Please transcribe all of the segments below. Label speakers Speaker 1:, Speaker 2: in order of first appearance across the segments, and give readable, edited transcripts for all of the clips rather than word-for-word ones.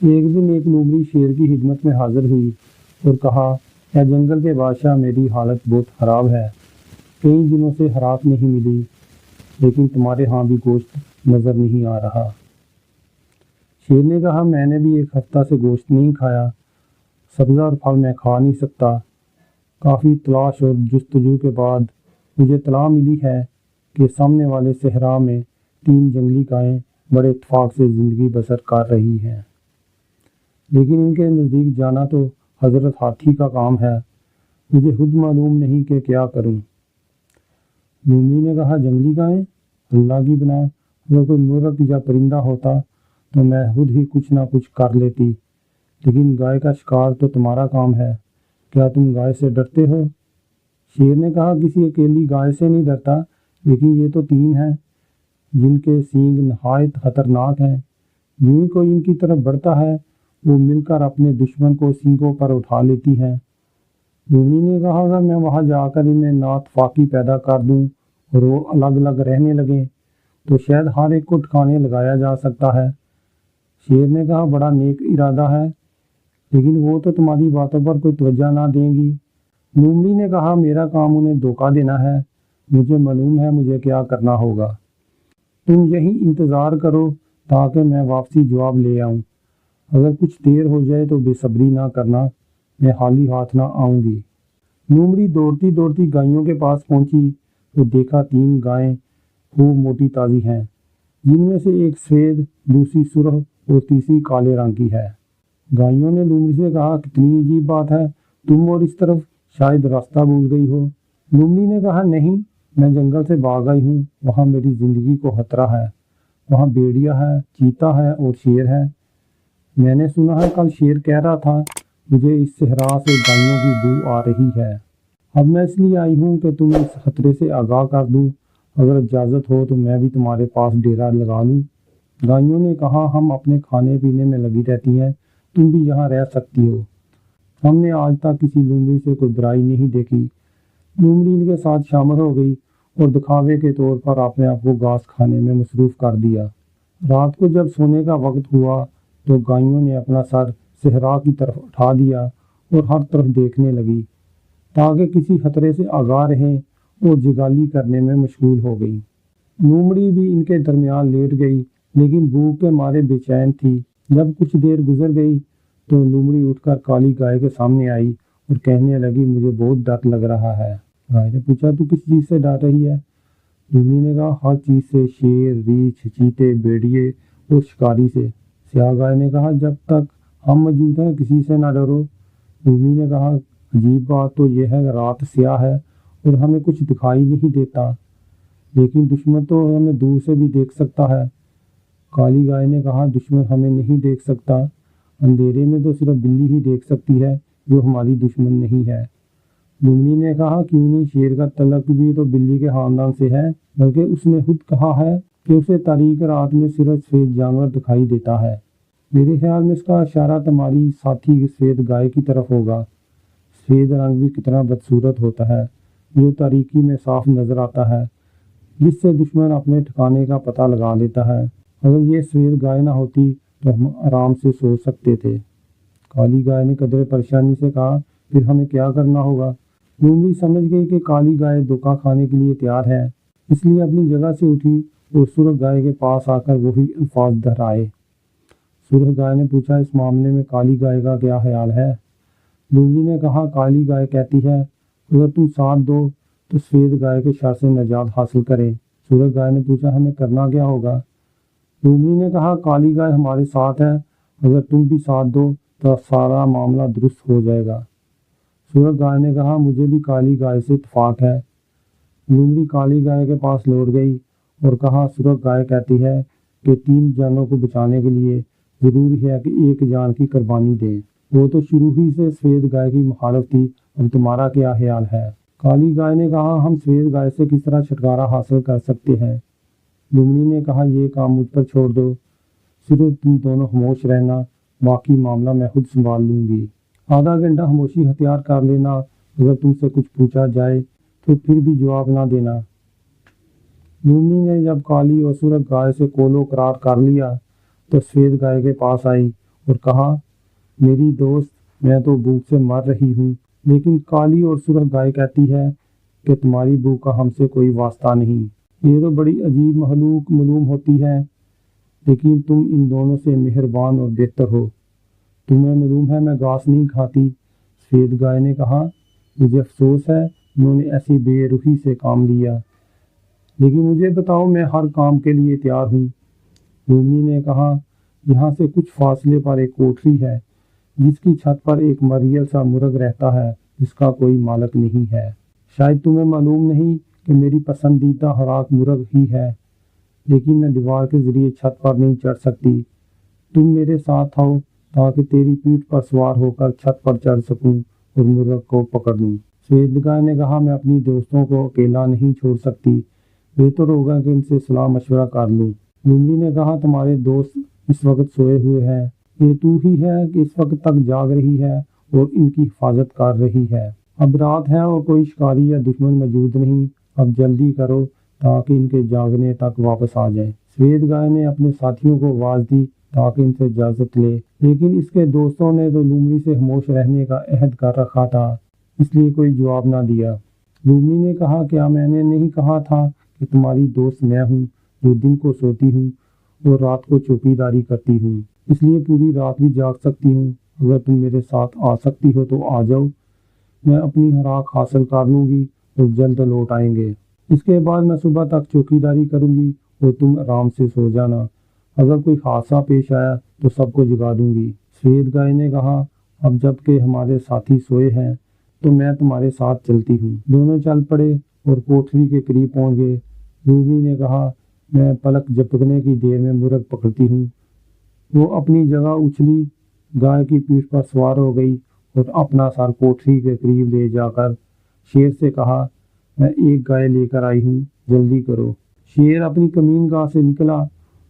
Speaker 1: ایک دن ایک لومڑی شیر کی خدمت میں حاضر ہوئی اور کہا، اے جنگل کے بادشاہ، میری حالت بہت خراب ہے، کئی دنوں سے خوراک نہیں ملی، لیکن تمہارے ہاں بھی گوشت نظر نہیں آ رہا۔ شیر نے کہا، میں نے بھی ایک ہفتہ سے گوشت نہیں کھایا، سبزہ اور پھل میں کھا نہیں سکتا۔ کافی تلاش اور جستجو کے بعد مجھے اطلاع ملی ہے کہ سامنے والے صحرا میں 3 جنگلی گائیں بڑے اتفاق سے زندگی بسر کر رہی ہیں، لیکن ان کے نزدیک جانا تو حضرت ہاتھی کا کام ہے، مجھے خود معلوم نہیں کہ کیا کروں۔ لومڑی نے کہا، جنگلی گائیں؟ اللہ کی بنا، اگر کوئی مرغ یا پرندہ ہوتا تو میں خود ہی کچھ نہ کچھ کر لیتی، لیکن گائے کا شکار تو تمہارا کام ہے، کیا تم گائے سے ڈرتے ہو؟ شیر نے کہا، کسی اکیلی گائے سے نہیں ڈرتا، لیکن یہ تو 3 ہیں جن کے سینگ نہایت خطرناک ہیں، یوں ہی کوئی ان کی طرف بڑھتا ہے وہ مل کر اپنے دشمن کو سینگوں پر اٹھا لیتی ہیں۔ لومڑی نے کہا، اگر میں وہاں جا کر انہیں ناتفاقی پیدا کر دوں اور وہ الگ الگ رہنے لگیں تو شاید ہر ایک کو ٹھکانے لگایا جا سکتا ہے۔ شیر نے کہا، بڑا نیک ارادہ ہے، لیکن وہ تو تمہاری باتوں پر کوئی توجہ نہ دیں گی۔ لومڑی نے کہا، میرا کام انہیں دھوکہ دینا ہے، مجھے معلوم ہے مجھے کیا کرنا ہوگا، تم یہیں انتظار کرو تاکہ میں واپسی جواب لے آؤں، اگر کچھ دیر ہو جائے تو بے صبری نہ کرنا، میں خالی ہاتھ نہ آؤں گی۔ لومڑی دوڑتی دوڑتی گائیوں کے پاس پہنچی تو دیکھا 3 گائیں خوب موٹی تازی ہیں، جن میں سے ایک سفید، دوسری سرخ اور تیسری کالے رنگ کی ہے۔ گائیوں نے لومڑی سے کہا، کتنی عجیب بات ہے، تم اور اس طرف شاید راستہ بھول گئی ہو۔ لومڑی نے کہا، نہیں، میں جنگل سے بھاگ آئی ہوں، وہاں میری زندگی کو خطرہ ہے، وہاں بھیڑیا ہے، چیتا ہے اور شیر ہے۔ میں نے سنا ہے کل شیر کہہ رہا تھا، مجھے اس صحرا سے گائیوں کی بو آ رہی ہے، اب میں اس لیے آئی ہوں کہ تمہیں اس خطرے سے آگاہ کر دوں، اگر اجازت ہو تو میں بھی تمہارے پاس ڈیرا لگا لوں۔ گائیوں نے کہا، ہم اپنے کھانے پینے میں لگی رہتی ہیں، تم بھی یہاں رہ سکتی ہو، ہم نے آج تک کسی لومڑی سے کوئی برائی نہیں دیکھی۔ لومڑی ان کے ساتھ شامل ہو گئی اور دکھاوے کے طور پر اپنے آپ کو گھاس کھانے میں مصروف کر دیا۔ رات کو جب سونے کا وقت ہوا تو گائیوں نے اپنا سر صحرا کی طرف اٹھا دیا اور ہر طرف دیکھنے لگی تاکہ کسی خطرے سے آگاہ رہیں اور جگالی کرنے میں مشغول ہو گئی۔ لومڑی بھی ان کے درمیان لیٹ گئی، لیکن بھوک کے مارے بے چین تھی۔ جب کچھ دیر گزر گئی تو لومڑی اٹھ کر کالی گائے کے سامنے آئی اور کہنے لگی، مجھے بہت ڈر لگ رہا ہے۔ گائے نے پوچھا، تو کس چیز سے ڈر رہی ہے؟ لومڑی نے کہا، ہر چیز سے، شیر، ریچھ، چیتے، بھیڑیے اور شکاری سے۔ سیاہ گائے نے کہا، جب تک ہم موجود ہیں کسی سے نہ ڈرو۔ لومڑی نے کہا، عجیب بات تو یہ ہے، رات سیاہ ہے اور ہمیں کچھ دکھائی نہیں دیتا، لیکن دشمن تو ہمیں دور سے بھی دیکھ سکتا ہے۔ کالی گائے نے کہا، دشمن ہمیں نہیں دیکھ سکتا، اندھیرے میں تو صرف بلی ہی دیکھ سکتی ہے جو ہماری دشمن نہیں ہے۔ لومڑی نے کہا، کیوں نہیں، شیر کا تعلق بھی تو بلی کے خاندان سے ہے، بلکہ اس نے خود کہا ہے کہ اسے تاریک رات میں صرف سفید جانور دکھائی دیتا ہے۔ میرے خیال میں اس کا اشارہ تمہاری ساتھی سفید گائے کی طرف ہوگا۔ سفید رنگ بھی کتنا بدصورت ہوتا ہے، جو تاریکی میں صاف نظر آتا ہے، جس سے دشمن اپنے ٹھکانے کا پتہ لگا لیتا ہے۔ اگر یہ سفید گائے نہ ہوتی تو ہم آرام سے سو سکتے تھے۔ کالی گائے نے قدرے پریشانی سے کہا، پھر ہمیں کیا کرنا ہوگا؟ لومڑی سمجھ گئی کہ کالی گائے دھوکہ کھانے کے لیے تیار ہے، اس لیے اپنی جگہ سے اٹھی اور سرخ گائے کے پاس آ کر وہی الفاظ دہرائے۔ سرخ گائے نے پوچھا، اس معاملے میں کالی گائے کا کیا خیال ہے؟ لومڑی نے کہا، کالی گائے کہتی ہے، اگر تم ساتھ دو تو سفید گائے کے شر سے نجات حاصل کریں۔ سرخ گائے نے پوچھا، ہمیں کرنا کیا ہوگا؟ لومڑی نے کہا، کالی گائے ہمارے ساتھ ہے، اگر تم بھی ساتھ دو تو سارا معاملہ درست ہو جائے گا۔ سرخ گائے نے کہا، مجھے بھی کالی گائے سے اتفاق ہے۔ لومڑی کالی گائے کے پاس لوٹ گئی اور کہا، سرخ گائے کہتی ہے کہ 3 جانوں کو بچانے کے لیے ضروری ہے کہ ایک جان کی قربانی دیں، وہ تو شروع ہی سے سفید گائے کی مخالف تھی، اب تمہارا کیا خیال ہے؟ کالی گائے نے کہا، ہم سفید گائے سے کس طرح چھٹکارا حاصل کر سکتے ہیں؟ لومڑی نے کہا، یہ کام مجھ پر چھوڑ دو، صرف تم دونوں خاموش رہنا، باقی معاملہ میں خود سنبھال لوں گی۔ آدھا گھنٹہ خاموشی اختیار کر لینا، اگر تم سے کچھ پوچھا جائے تو پھر بھی جواب نہ دینا۔ لومڑی نے جب کالی اور سرخ گائے سے قول و قرار کر لیا تو سفید گائے کے پاس آئی اور کہا میری دوست میں تو بھوک سے مر رہی ہوں، لیکن کالی اور سرخ گائے کہتی ہے کہ تمہاری بھوک کا ہم سے کوئی واسطہ نہیں۔ یہ تو بڑی عجیب مخلوق معلوم ہوتی ہے، لیکن تم ان دونوں سے مہربان اور بہتر ہو۔ تمہیں معلوم ہے میں گھاس نہیں کھاتی۔ سفید گائے نے کہا مجھے افسوس ہے انہوں نے ایسی بے رخی سے کام لیا، لیکن مجھے بتاؤ میں ہر کام کے لیے تیار ہوں۔ لومڑی نے کہا یہاں سے کچھ فاصلے پر ایک کوٹری ہے جس کی چھت پر ایک مریل سا مرغ رہتا ہے جس کا کوئی مالک نہیں ہے۔ شاید تمہیں معلوم نہیں کہ میری پسندیدہ خوراک مرغ ہی ہے، لیکن میں دیوار کے ذریعے چھت پر نہیں چڑھ سکتی۔ تم میرے ساتھ آؤ تاکہ تیری پیٹھ پر سوار ہو کر چھت پر چڑھ سکوں اور مرغ کو پکڑ لوں۔ سفید گائے نے کہا میں اپنی دوستوں کو اکیلا نہیں چھوڑ سکتی، بہتر ہوگا کہ ان سے صلاح مشورہ کر لوں۔ لومڑی نے کہا تمہارے دوست اس وقت سوئے ہوئے ہیں، یہ تو ہی ہے کہ اس وقت تک جاگ رہی ہے اور ان کی حفاظت کر رہی ہے۔ اب رات ہے اور کوئی شکاری یا دشمن موجود نہیں، اب جلدی کرو تاکہ ان کے جاگنے تک واپس آ جائیں۔ سفید گائے نے اپنے ساتھیوں کو آواز دی تاکہ ان سے اجازت لے، لیکن اس کے دوستوں نے تو لومڑی سے خاموش رہنے کا عہد کر رکھا تھا، اس لیے کوئی جواب نہ دیا۔ لومڑی نے کہا کیا میں نے نہیں کہا تھا کہ تمہاری دوست میں ہوں جو دن کو سوتی ہوں اور رات کو چوکیداری کرتی ہوں، اس لیے پوری رات بھی جاگ سکتی ہوں۔ اگر تم میرے ساتھ آ سکتی ہو تو آ جاؤ، میں اپنی خوراک حاصل کر لوں گی اور جلد لوٹ آئیں گے۔ اس کے بعد میں صبح تک چوکیداری کروں گی اور تم آرام سے سو جانا۔ اگر کوئی حادثہ پیش آیا تو سب کو جگا دوں گی۔ سفید گائے نے کہا اب جب کہ ہمارے ساتھی سوئے ہیں تو میں تمہارے ساتھ چلتی ہوں۔ دونوں چل پڑے اور کوٹری کے قریب پہنچ گئے۔ لومڑی نے کہا میں پلک جھپکنے کی دیر میں مرغ پکڑتی ہوں۔ وہ اپنی جگہ اچھلی، گائے کی پیٹھ پر سوار ہو گئی اور اپنا سر کوٹری کے قریب لے جا کر شیر سے کہا میں ایک گائے لے کر آئی ہوں، جلدی کرو۔ شیر اپنی کمین گاہ سے نکلا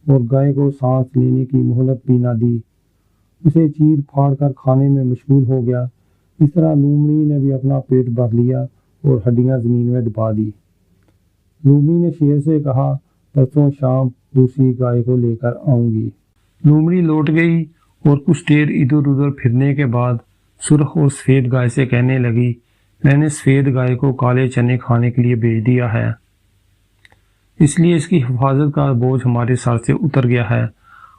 Speaker 1: اور گائے کو سانس لینے کی مہلت بھی نہ دی، اسے چیر پھاڑ کر کھانے میں مشغول ہو گیا۔ اس طرح لومڑی نے بھی اپنا پیٹ بھر لیا اور ہڈیاں زمین میں دبا دی۔ لومڑی نے شیر سے کہا پرسوں شام دوسری گائے کو لے کر آؤں گی۔ لومڑی لوٹ گئی اور کچھ دیر ادھر ادھر پھرنے کے بعد سرخ اور سفید گائے سے کہنے لگی میں نے سفید گائے کو کالے چنے کھانے کے لیے بھیج دیا ہے، اس لیے اس کی حفاظت کا بوجھ ہمارے سر سے اتر گیا ہے۔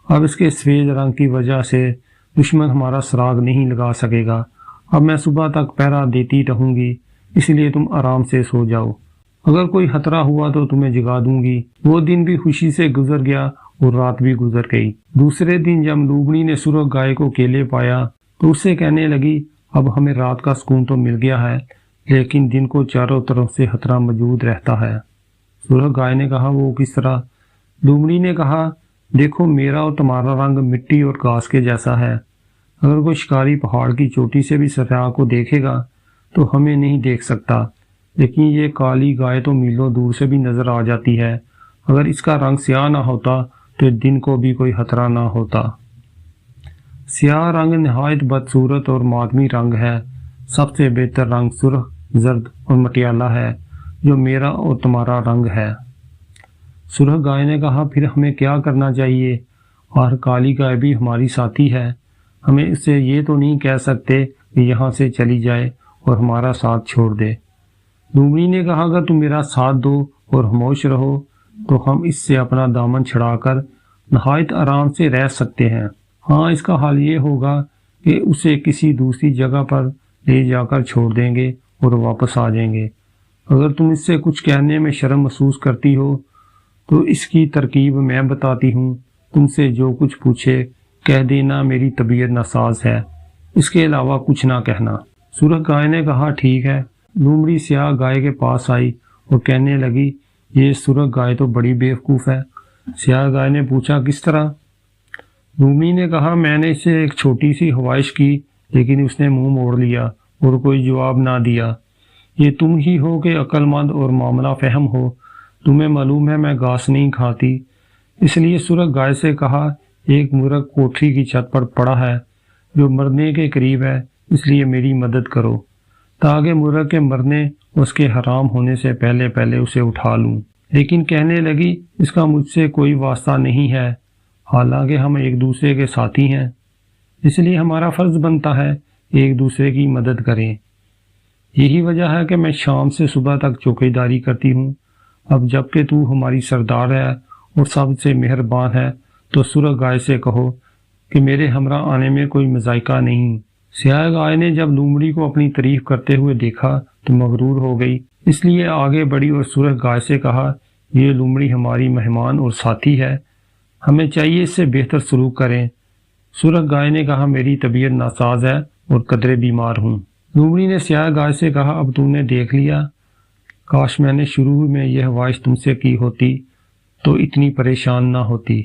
Speaker 1: اب اس کے سفید رنگ کی وجہ سے دشمن ہمارا سراغ نہیں لگا سکے گا۔ اب میں صبح تک پہرا دیتی رہوں گی، اس لیے تم آرام سے سو جاؤ۔ اگر کوئی خطرہ ہوا تو تمہیں جگا دوں گی۔ وہ دن بھی خوشی سے گزر گیا اور رات بھی گزر گئی۔ دوسرے دن جب لومڑی نے سرخ گائے کو اکیلے پایا تو اس سے کہنے لگی اب ہمیں رات کا سکون تو مل گیا ہے، لیکن دن کو چاروں طرف سے خطرہ موجود رہتا ہے۔ سرخ گائے نے کہا وہ کس طرح؟ لومڑی نے کہا دیکھو میرا اور تمہارا رنگ مٹی اور گھاس کے جیسا ہے۔ اگر کوئی شکاری پہاڑ کی چوٹی سے بھی سیاح کو دیکھے گا تو ہمیں نہیں دیکھ سکتا، لیکن یہ کالی گائے تو میلوں دور سے بھی نظر آ جاتی ہے۔ اگر اس کا رنگ سیاہ نہ ہوتا تو دن کو بھی کوئی خطرہ نہ ہوتا۔ سیاہ رنگ نہایت بدصورت اور ماتمی رنگ ہے۔ سب سے بہتر رنگ سرخ، زرد اور مٹیالہ ہے جو میرا اور تمہارا رنگ ہے۔ سرخ گائے نے کہا پھر ہمیں کیا کرنا چاہیے؟ اور کالی گائے بھی ہماری ساتھی ہے، ہمیں اس سے یہ تو نہیں کہہ سکتے کہ یہاں سے چلی جائے اور ہمارا ساتھ چھوڑ دے۔ لومڑی نے کہا اگر تم میرا ساتھ دو اور خاموش رہو تو ہم اس سے اپنا دامن چھڑا کر نہایت آرام سے رہ سکتے ہیں۔ ہاں اس کا حال یہ ہوگا کہ اسے کسی دوسری جگہ پر لے جا کر چھوڑ دیں گے اور واپس آ جائیں گے۔ اگر تم اس سے کچھ کہنے میں شرم محسوس کرتی ہو تو اس کی ترکیب میں بتاتی ہوں، تم سے جو کچھ پوچھے کہہ دینا میری طبیعت ناساز ہے، اس کے علاوہ کچھ نہ کہنا۔ سرخ گائے نے کہا ٹھیک ہے۔ لومڑی سیاہ گائے کے پاس آئی اور کہنے لگی یہ سرخ گائے تو بڑی بیوقوف ہے۔ سیاہ گائے نے پوچھا کس طرح؟ لومڑی نے کہا میں نے اسے ایک چھوٹی سی خواہش کی لیکن اس نے منہ موڑ لیا اور کوئی جواب نہ دیا۔ یہ تم ہی ہو کہ عقل مند اور معاملہ فہم ہو، تمہیں معلوم ہے میں گھاس نہیں کھاتی۔ اس لیے سرخ گائے سے کہا ایک مرغ کوٹری کی چھت پر پڑا ہے جو مرنے کے قریب ہے، اس لیے میری مدد کرو تاکہ مرغ کے مرنے اس کے حرام ہونے سے پہلے پہلے اسے اٹھا لوں۔ لیکن کہنے لگی اس کا مجھ سے کوئی واسطہ نہیں ہے، حالانکہ ہم ایک دوسرے کے ساتھی ہیں۔ اس لیے ہمارا فرض بنتا ہے ایک دوسرے کی مدد کریں۔ یہی وجہ ہے کہ میں شام سے صبح تک چوکیداری کرتی ہوں۔ اب جب کہ تو ہماری سردار ہے اور سب سے مہربان ہے تو سرخ گائے سے کہو کہ میرے ہمراہ آنے میں کوئی مذائقہ نہیں۔ سیاہ گائے نے جب لومڑی کو اپنی تعریف کرتے ہوئے دیکھا تو مغرور ہو گئی، اس لیے آگے بڑھی اور سرخ گائے سے کہا، یہ لومڑی ہماری مہمان اور ساتھی ہے، ہمیں چاہیے اس سے بہتر سلوک کریں۔ سرخ گائے نے کہا، میری طبیعت ناساز ہے اور قدرے بیمار ہوں۔ لومڑی نے سیاہ گائے سے کہا، اب تم نے دیکھ لیا، کاش میں نے شروع میں یہ خواہش تم سے کی ہوتی تو اتنی پریشان نہ ہوتی۔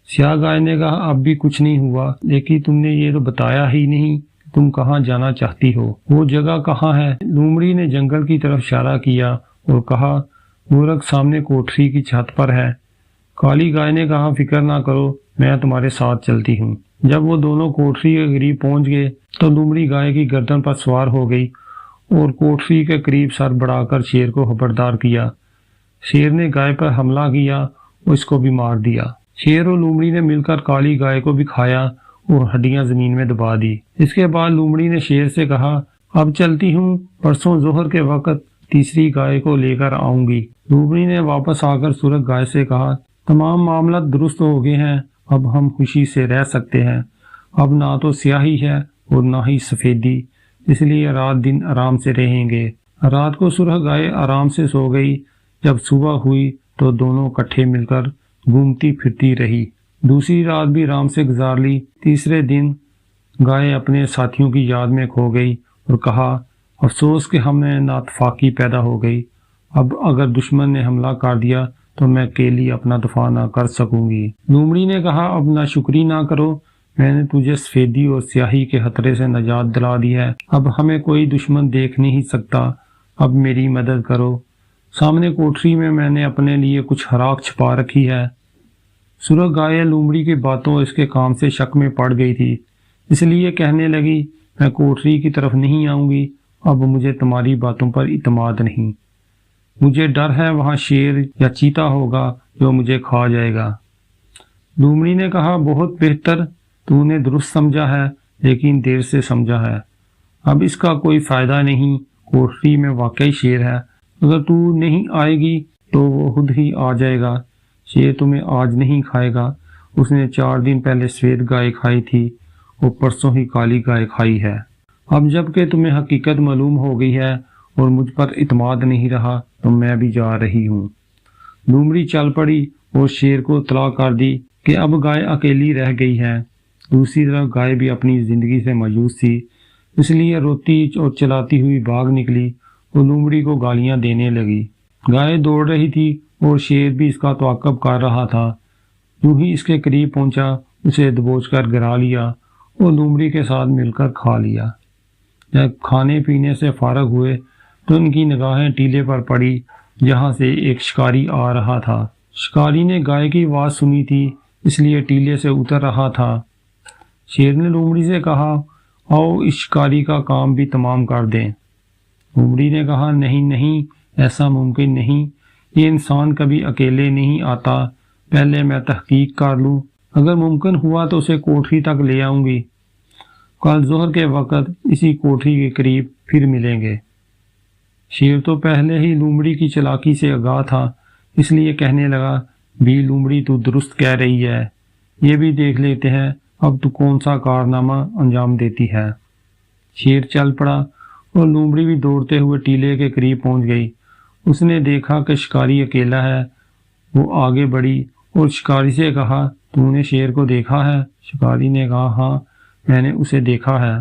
Speaker 1: سیاہ گائے نے کہا، اب بھی کچھ نہیں ہوا، لیکن تم نے یہ تو بتایا ہی نہیں کہ تم کہاں جانا چاہتی ہو، وہ جگہ کہاں ہے؟ لومڑی نے جنگل کی طرف اشارہ کیا اور کہا، مورخ سامنے کوٹری کی چھت پر ہے۔ کالی گائے نے کہا، فکر نہ کرو، میں تمہارے ساتھ چلتی ہوں۔ جب وہ دونوں کوٹری کے قریب پہنچ گئے تو لومڑی گائے کی گردن پر سوار ہو گئی اور کوٹری کے قریب سر بڑھا کر شیر کو خبردار کیا۔ شیر نے گائے پر حملہ کیا اور اس کو بھی مار دیا۔ شیر اور لومڑی نے مل کر کالی گائے کو بھی کھایا اور ہڈیاں زمین میں دبا دی۔ اس کے بعد لومڑی نے شیر سے کہا، اب چلتی ہوں، پرسوں ظہر کے وقت تیسری گائے کو لے کر آؤں گی۔ لومڑی نے واپس آ کر سرخ گائے سے کہا، تمام معاملات درست ہو گئے ہیں، اب ہم خوشی سے رہ سکتے ہیں۔ اب نہ تو سیاہی ہے اور نہ ہی سفیدی، اس لیے رات دن آرام سے رہیں گے۔ رات کو سرخ گائے آرام سے سو گئی۔ جب صبح ہوئی تو دونوں اکٹھے مل کر گھومتی پھرتی رہی۔ دوسری رات بھی آرام سے گزار لی۔ تیسرے دن گائے اپنے ساتھیوں کی یاد میں کھو گئی اور کہا، افسوس کہ ہم میں ناتفاقی پیدا ہو گئی، اب اگر دشمن نے حملہ کر دیا تو میں اکیلی اپنا دفاع نہ کر سکوں گی۔ لومڑی نے کہا، اب ناشکری نہ کرو، میں نے تجھے سفیدی اور سیاہی کے خطرے سے نجات دلا دی ہے، اب ہمیں کوئی دشمن دیکھ نہیں سکتا، اب میری مدد کرو۔ سامنے کوٹری میں نے اپنے لیے کچھ خوراک چھپا رکھی ہے۔ سرخ گائے لومڑی کی باتوں اور اس کے کام سے شک میں پڑ گئی تھی، اس لیے کہنے لگی، میں کوٹری کی طرف نہیں آؤں گی، اب مجھے تمہاری باتوں پر اعتماد نہیں، مجھے ڈر ہے وہاں شیر یا چیتا ہوگا جو مجھے کھا جائے گا۔ لومڑی نے کہا، بہت بہتر، تو نے درست سمجھا ہے لیکن دیر سے سمجھا ہے، اب اس کا کوئی فائدہ نہیں، کوٹری میں واقعی شیر ہے، اگر تو نہیں آئے گی تو وہ خود ہی آ جائے گا۔ شیر تمہیں آج نہیں کھائے گا، اس نے 4 دن پہلے سفید گائے کھائی تھی اور پرسوں ہی کالی گائے کھائی ہے۔ اب جب کہ تمہیں حقیقت معلوم ہو گئی ہے اور مجھ پر اعتماد نہیں رہا تو میں بھی جا رہی ہوں۔ لومڑی چل پڑی اور شیر کو اطلاع کر دی کہ اب گائے اکیلی رہ گئی ہے۔ دوسری طرف گائے بھی اپنی زندگی سے مایوس تھی، اس لیے روتی اور چلاتی ہوئی بھاگ نکلی اور لومڑی کو گالیاں دینے لگی۔ گائے دوڑ رہی تھی اور شیر بھی اس کا تعاقب کر رہا تھا۔ جو ہی اس کے قریب پہنچا اسے دبوچ کر گرا لیا اور لومڑی کے ساتھ مل کر کھا لیا۔ جب کھانے پینے سے فارغ ہوئے تو ان کی نگاہیں ٹیلے پر پڑی جہاں سے ایک شکاری آ رہا تھا۔ شکاری نے گائے کی آواز سنی تھی اس لیے ٹیلے سے اتر رہا تھا۔ شیر نے لومڑی سے کہا، آؤ اس شکاری کا کام بھی تمام کر دیں۔ لومڑی نے کہا، نہیں نہیں، ایسا ممکن نہیں، یہ انسان کبھی اکیلے نہیں آتا، پہلے میں تحقیق کر لوں، اگر ممکن ہوا تو اسے کوٹری تک لے آؤں گی، کل ظہر کے وقت اسی کوٹری کے قریب پھر ملیں گے۔ شیر تو پہلے ہی لومڑی کی چالاکی سے آگاہ تھا، اس لیے کہنے لگا، بھی لومڑی تو درست کہہ رہی ہے، یہ بھی دیکھ لیتے ہیں اب تو کون سا کارنامہ انجام دیتی ہے۔ شیر چل پڑا اور لومڑی بھی دوڑتے ہوئے ٹیلے کے قریب پہنچ گئی۔ اس نے دیکھا کہ شکاری اکیلا ہے، وہ آگے بڑھی اور شکاری سے کہا، تو نے شیر کو دیکھا ہے؟ شکاری نے کہا، ہاں میں نے اسے دیکھا ہے،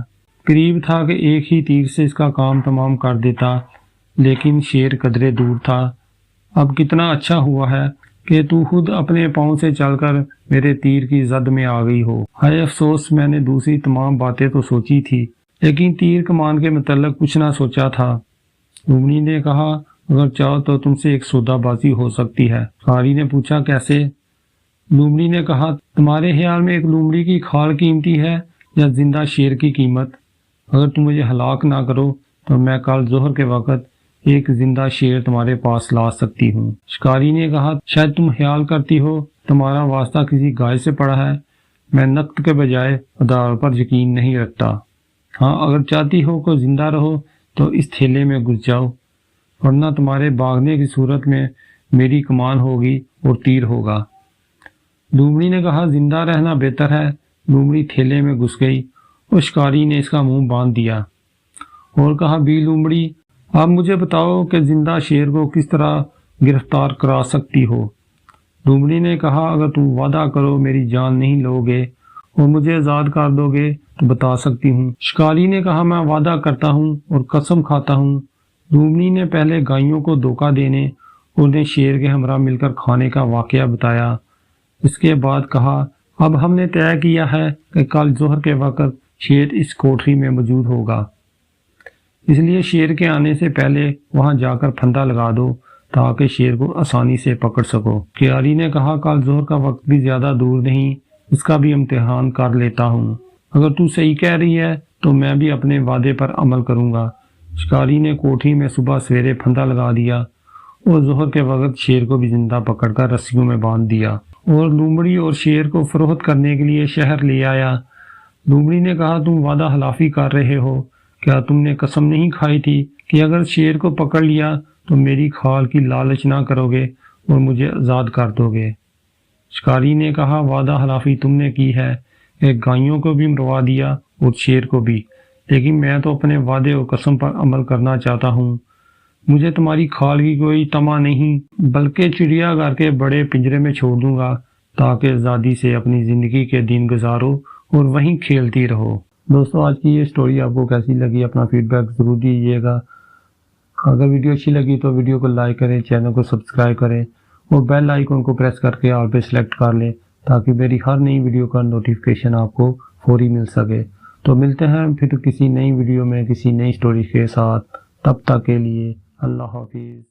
Speaker 1: قریب تھا کہ ایک ہی تیر سے اس کا کام تمام کر دیتا، لیکن شیر قدرے دور تھا۔ اب کتنا اچھا ہوا ہے کہ تو خود اپنے پاؤں سے چل کر میرے تیر کی زد میں آ گئی ہو۔ ہائے افسوس، میں نے دوسری تمام باتیں تو سوچی تھی لیکن تیر کمان کے متعلق کچھ نہ سوچا تھا۔ لومڑی نے کہا، اگر چاہو تو تم سے ایک سودا بازی ہو سکتی ہے۔ شکاری نے پوچھا، کیسے؟ لومڑی نے کہا، تمہارے خیال میں ایک لومڑی کی کھال قیمتی ہے یا زندہ شیر کی قیمت؟ اگر تم مجھے ہلاک نہ کرو تو میں کل ظہر کے وقت ایک زندہ شیر تمہارے پاس لا سکتی ہوں۔ شکاری نے کہا، شاید تم خیال کرتی ہو تمہارا واسطہ کسی گائے سے پڑا ہے، میں نقد کے بجائے ادار پر یقین نہیں رکھتا۔ ہاں اگر چاہتی ہو کہ زندہ رہو تو اس تھیلے میں گھس جاؤ، ورنہ تمہارے بھاگنے کی صورت میں میری کمان ہوگی اور تیر ہوگا۔ لومڑی نے کہا زندہ رہنا بہتر ہے۔ لومڑی تھیلے میں گھس گئی اور شکاری نے اس کا منہ باندھ دیا اور کہا بی لومڑی اب مجھے بتاؤ کہ زندہ شیر کو کس طرح گرفتار کرا سکتی ہو۔ لومڑی نے کہا اگر تم وعدہ کرو میری جان نہیں لو گے اور مجھے آزاد کر دو گے تو بتا سکتی ہوں۔ شکاری نے کہا میں وعدہ کرتا ہوں اور قسم کھاتا ہوں۔ لومڑی نے پہلے گائیوں کو دھوکہ دینے اور انہیں شیر کے ہمراہ مل کر کھانے کا واقعہ بتایا۔ اس کے بعد کہا اب ہم نے طے کیا ہے کہ کل ظہر کے وقت شیر اس کوٹری میں موجود ہوگا، اس لیے شیر کے آنے سے پہلے وہاں جا کر پھندا لگا دو تاکہ شیر کو آسانی سے پکڑ سکو۔ کیاری نے کہا کل ظہر کا وقت بھی زیادہ دور نہیں، اس کا بھی امتحان کر لیتا ہوں۔ اگر تو صحیح کہہ رہی ہے تو میں بھی اپنے وعدے پر عمل کروں گا۔ شکاری نے کوٹھی میں صبح سویرے پھندا لگا دیا اور ظہر کے وقت شیر کو بھی زندہ پکڑ کر رسیوں میں باندھ دیا اور لومڑی اور شیر کو فروخت کرنے کے لیے شہر لے آیا۔ لومڑی نے کہا تم وعدہ خلافی کر رہے ہو، کیا تم نے قسم نہیں کھائی تھی کہ اگر شیر کو پکڑ لیا تو میری کھال کی لالچ نہ کرو گے اور مجھے آزاد کر دو گے؟ شکاری نے کہا وعدہ خلافی تم نے کی ہے کہ گائیوں کو بھی مروا دیا اور شیر کو بھی، لیکن میں تو اپنے وعدے اور قسم پر عمل کرنا چاہتا ہوں۔ مجھے تمہاری کھال کی کوئی طمع نہیں، بلکہ چڑیا گھر کے بڑے پنجرے میں چھوڑ دوں گا تاکہ آزادی سے اپنی زندگی کے دن گزارو اور وہیں کھیلتی رہو۔ دوستو آج کی یہ سٹوری آپ کو کیسی لگی اپنا فیڈ بیک ضرور دیجیے گا۔ اگر ویڈیو اچھی لگی تو ویڈیو کو لائک کریں، چینل کو سبسکرائب کریں اور بیل آئیکن کو پریس کر کے آل پہ سلیکٹ کر لیں تاکہ میری ہر نئی ویڈیو کا نوٹیفیکیشن آپ کو فوری مل سکے۔ تو ملتے ہیں پھر کسی نئی ویڈیو میں کسی نئی سٹوری کے ساتھ، تب تک کے لیے اللہ حافظ۔